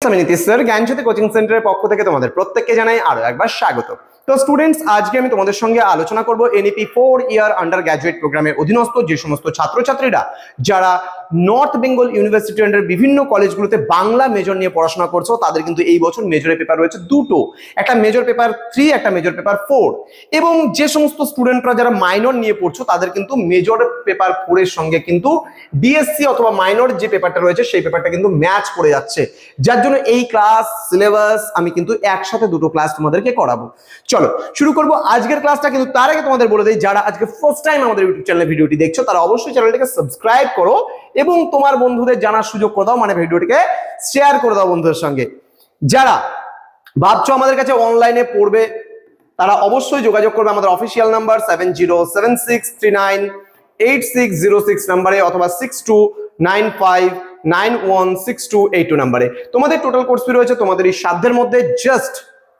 আমি নীতিশ স্যার জ্ঞানজ্যোতি কোচিং সেন্টারের পক্ষ থেকে তোমাদের প্রত্যেককে জানাই আরো একবার স্বাগত। তো স্টুডেন্টস, আজকে আমি তোমাদের সঙ্গে আলোচনা করব এনইপি 4 ইয়ার আন্ডার গ্র্যাজুয়েট প্রোগ্রামের অধীনস্থ যে সমস্ত ছাত্রছাত্রীরা যারা নর্থ বেঙ্গল ইউনিভার্সিটি আন্ডার বিভিন্ন কলেজগুলোতে বাংলা মেজর নিয়ে পড়াশোনা করছো, তাদের কিন্তু এই বছর মেজরের পেপার রয়েছে দুটো, একটা মেজর পেপার 3, একটা মেজর পেপার 4। এবং যে সমস্ত স্টুডেন্টরা যারা মাইনর নিয়ে পড়ছো তাদের কিন্তু মেজর পেপার 4 এর সঙ্গে কিন্তু ডিএসসি অথবা মাইনর যে পেপারটা রয়েছে সেই পেপারটা কিন্তু ম্যাচ করে যাচ্ছে, যার জন্য এই ক্লাস সিলেবাস আমি কিন্তু একসাথে দুটো ক্লাস তোমাদেরকে করাবো। চলো শুরু করবো আজকের ক্লাসটা। কিন্তু তার আগে তোমাদের বলে দেই, যারা আজকে ফার্স্ট টাইম আমাদের ইউটিউব চ্যানেলে ভিডিওটি দেখছো তারা অবশ্যই চ্যানেলটিকে সাবস্ক্রাইব করো এবং তোমার বন্ধুদের জানার সুযোগ করে দাও, মানে ভিডিওটিকে শেয়ার করে দাও বন্ধুদের সঙ্গে। যারা ভাবছো আমাদের কাছে অনলাইনে পড়বে তারা অবশ্যই যোগাযোগ করবে আমাদের অফিসিয়াল নাম্বার 7076398606 নাম্বারে অথবা 6295916282 নাম্বারে। তোমাদের টোটাল কোর্স ফি রয়েছে তোমাদের এই সাধ্যের মধ্যে জাস্ট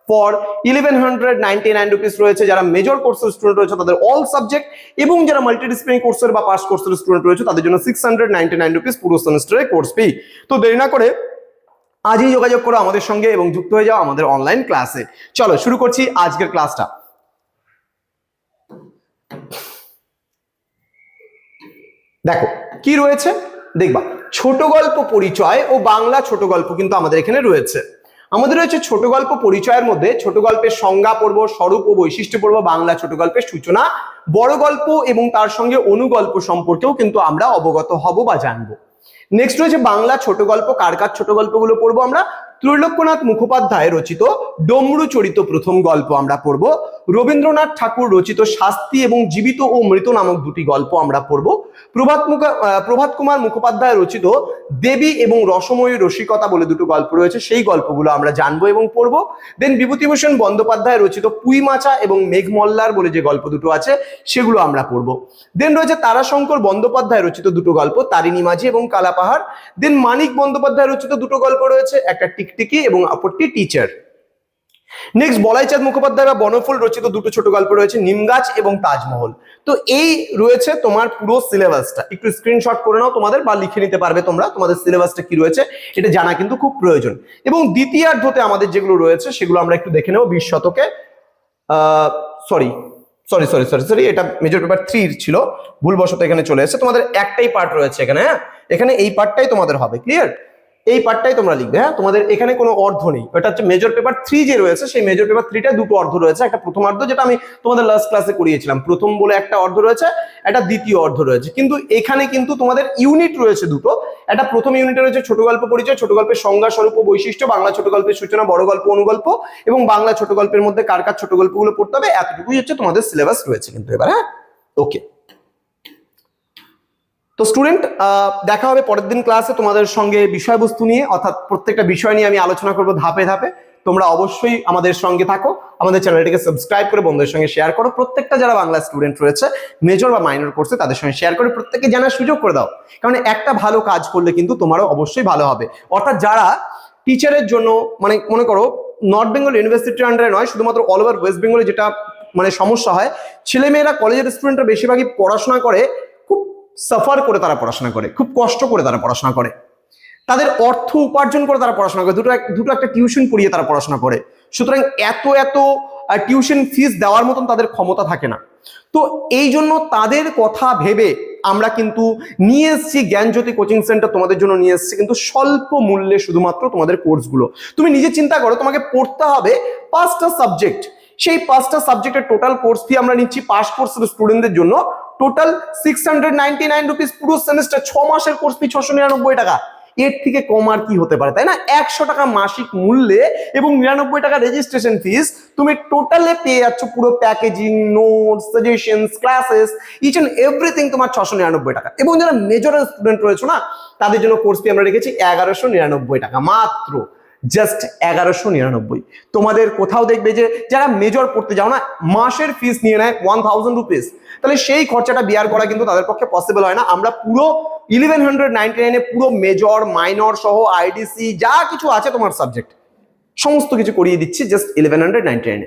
ফর 1199 রুপিস রয়েছে। যারা মেজর কোর্সের স্টুডেন্ট রয়েছে তাদের অল সাবজেক্ট, এবং যারা মাল্টিডিসিপ্লিনারি কোর্সের বা পাস কোর্সের স্টুডেন্ট রয়েছে তাদের জন্য 699 রুপিস পুরো সেমিস্টারের কোর্স ফি। তো দেরি না করে আজই যোগাযোগ করো আমাদের সঙ্গে এবং যুক্ত হয়ে যাও আমাদের অনলাইন ক্লাসে। চলো শুরু করছি আজকের ক্লাসটা। দেখো কি রয়েছে, দেখবা ছোট গল্প পরিচয় ও বাংলা ছোট গল্প কিন্তু আমাদের এখানে রয়েছে। আমাদের রয়েছে ছোট গল্প পরিচয়ের মধ্যে ছোট গল্পের সংজ্ঞা পড়ব, স্বরূপ ও বৈশিষ্ট্য পড়ব, বাংলা ছোট গল্পের সূচনা, বড় গল্প এবং তার সঙ্গে অনুগল্প সম্পর্কেও কিন্তু আমরা অবগত হব বা জানবো। নেক্সট রয়েছে বাংলা ছোট গল্প, কার কার ছোট গল্পগুলো পড়বো আমরা। ত্রৈলোক্যনাথ মুখোপাধ্যায় রচিত ডমরু চরিত প্রথম গল্প আমরা পড়ব। রবীন্দ্রনাথ ঠাকুর রচিত শাস্তি এবং জীবিত ও মৃত নামক দুটি গল্প আমরা পড়ব। প্রভাত কুমার মুখোপাধ্যায় রচিত দেবী এবং রসময়ী রসিকতা বলে দুটো গল্প রয়েছে, সেই গল্পগুলো আমরা জানবো এবং পড়বো। দেন বিভূতিভূষণ বন্দ্যোপাধ্যায় রচিত পুইমাচা এবং মেঘমল্লার বলে যে গল্প দুটো আছে সেগুলো আমরা পড়বো। দেন রয়েছে তারাশঙ্কর বন্দ্যোপাধ্যায় রচিত দুটো গল্প, তারিণী মাঝি এবং কালাপাহাড়। দেন মানিক বন্দ্যোপাধ্যায় রচিত দুটো গল্প রয়েছে, একটা টিকটিকি এবং অপরটি টিচার। নেক্সট বলাইচাঁদ মুখোপাধ্যায় বা বনফুল রচিত দুটো ছোট গল্প রয়েছে, নিমগাছ এবং তাজমহল। তো এই রয়েছে তোমার পুরো সিলেবাসটা, একটু স্ক্রিনশট করে নাও তোমাদের বা লিখে নিতে পারবে তোমরা, তোমাদের সিলেবাসটা কি রয়েছে এটা জানা কিন্তু খুব প্রয়োজন। এবং দ্বিতীয়ার্ধতে আমাদের যেগুলো রয়েছে সেগুলো আমরা একটু দেখে নেব। 20 শতকে সরি, এটা মেজর পেপার 3 ছিল, ভুলবশত এখানে চলে এসেছে। তোমাদের একটাই পার্ট রয়েছে এখানে, হ্যাঁ এখানে এই পার্টটাই তোমাদের হবে, ক্লিয়ার? এই পার্টটাই তোমরা লিখবে, হ্যাঁ তোমাদের এখানে কোনো অর্ধ নেই। এটা হচ্ছে মেজর পেপার 3 যে রয়েছে সেই মেজর পেপার 3টা দুটো অর্ধ রয়েছে, একটা প্রথম অর্ধ যেটা আমি তোমাদের লাস্ট ক্লাসে করিয়েছিলাম, প্রথম বলে একটা অর্ধ রয়েছে, একটা দ্বিতীয় অর্ধ রয়েছে। কিন্তু এখানে কিন্তু তোমাদের ইউনিট রয়েছে দুটো, একটা প্রথম ইউনিটে রয়েছে ছোট গল্প পরিচয়, ছোট গল্পের সংজ্ঞা, স্বরূপ ও বৈশিষ্ট্য, বাংলা ছোট গল্পের সূচনা, বড় গল্প, অনুগল্প এবং বাংলা ছোট গল্পের মধ্যে কার কার ছোট গল্পগুলো পড়তে হবে, এতটুকুই হচ্ছে তোমাদের সিলেবাস রয়েছে কিন্তু এবার, হ্যাঁ ওকে। তো স্টুডেন্ট, দেখা হবে পরের দিন ক্লাসে তোমাদের সঙ্গে বিষয়বস্তু নিয়ে, অর্থাৎ প্রত্যেকটা বিষয় নিয়ে আমি আলোচনা করব ধাপে ধাপে। তোমরা অবশ্যই আমাদের সঙ্গে থাকো, আমাদের চ্যানেলটিকে সাবস্ক্রাইব করে বন্ধুদের সঙ্গে শেয়ার করো। প্রত্যেকটা যারা বাংলা স্টুডেন্ট রয়েছে মেজর বা মাইনর কোর্সে তাদের সঙ্গে শেয়ার করে প্রত্যেককে জানার সুযোগ করে দাও, কারণ একটা ভালো কাজ করলে কিন্তু তোমারও অবশ্যই ভালো হবে। অর্থাৎ যারা টিচারের জন্য, মানে মনে করো নর্থ বেঙ্গল ইউনিভার্সিটির আন্ডারে নয়, শুধুমাত্র অল ওভার ওয়েস্ট বেঙ্গলে যেটা মানে সমস্যা হয়, ছেলেমেয়েরা কলেজের স্টুডেন্টরা বেশিরভাগই পড়াশোনা করে সাফার করে, তারা পড়াশোনা করে খুব কষ্ট করে, তারা পড়াশোনা করে, তাদের অর্থ উপার্জন করে তারা পড়াশোনা করে, দুটো একটা টিউশন পড়িয়ে তারা পড়াশোনা করে। সুতরাং এত টিউশন ফিস দেওয়ার মতন তাদের ক্ষমতা থাকে না। তো এই জন্য তাদের কথা ভেবে আমরা কিন্তু নিয়ে এসেছি জ্ঞানজ্যোতি কোচিং সেন্টার, তোমাদের জন্য নিয়ে এসেছি কিন্তু স্বল্প মূল্যে শুধুমাত্র তোমাদের কোর্সগুলো। তুমি নিজে চিন্তা করো, তোমাকে পড়তে হবে 5টা সাবজেক্ট, সেই 5টা সাবজেক্টের টোটাল কোর্স ফি আমরা নিচ্ছি পাস কোর্সের স্টুডেন্টদের জন্য টোটাল 699 রুপিস পুরো সেমিস্টার। 6 মাসের কোর্স ফি 699 টাকা, এর থেকে কম আর কি হতে পারে, তাই না? 100 টাকা মাসিক মূল্যে এবং 99 টাকা রেজিস্ট্রেশন ফিস তুমি টোটালে পেয়ে যাচ্ছ পুরো packaging, notes, suggestions, classes, each and everything তোমার 699 টাকা। এবং যারা মেজরের স্টুডেন্ট রয়েছে না তাদের জন্য কোর্স ফি আমরা রেখেছি 1199 টাকা, মাত্র জাস্ট 1199। তোমাদের কোথাও দেখবে যে যারা মেজর পড়তে যাও না মাসের ফিস নিয়ে নেয় 1000 রুপিস, তাহলে সেই খরচাটা বিয়ার করা কিন্তু তাদের পক্ষে পসিবল হয় না। আমরা পুরো 1199 পুরো মেজর মাইনর সহ আইডিসি যা কিছু আছে তোমার সাবজেক্ট সমস্ত কিছু করিয়ে দিচ্ছি জাস্ট 1199।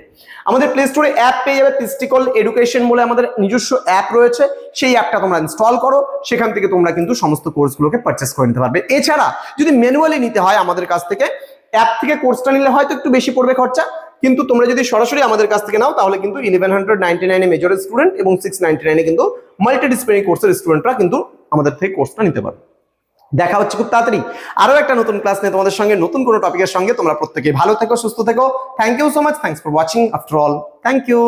আমাদের প্লে স্টোরে অ্যাপ পেয়ে যাবে, পিস্টিকল এডুকেশন বলে আমাদের নিজস্ব অ্যাপ রয়েছে, সেই অ্যাপটা তোমরা ইনস্টল করো, সেখান থেকে তোমরা কিন্তু সমস্ত কোর্সগুলোকে পারচেস করে নিতে পারবে। এছাড়া যদি ম্যানুয়ালি নিতে হয় আমাদের কাছ থেকে অ্যাপ থেকে কোর্সটা নিলে হয়তো একটু বেশি পড়বে খরচা, কিন্তু তোমরা যদি সরাসরি আমাদের কাছ থেকে নাও তাহলে কিন্তু 1199 এ মেজর স্টুডেন্ট এবং 699 এ কিন্তু মাল্টিডিসিপ্লিনারি কোর্সের স্টুডেন্টরা কিন্তু আমাদের থেকে কোর্সটা নিতে পারবে। দেখা হচ্ছে খুব তাড়াতাড়ি আরো একটা নতুন ক্লাস নিয়ে তোমাদের সঙ্গে, নতুন কোনো টপিকের সঙ্গে। তোমরা প্রত্যেকেই ভালো থেকো, সুস্থ থেকো। Thank you so much, thanks for watching after all, thank you.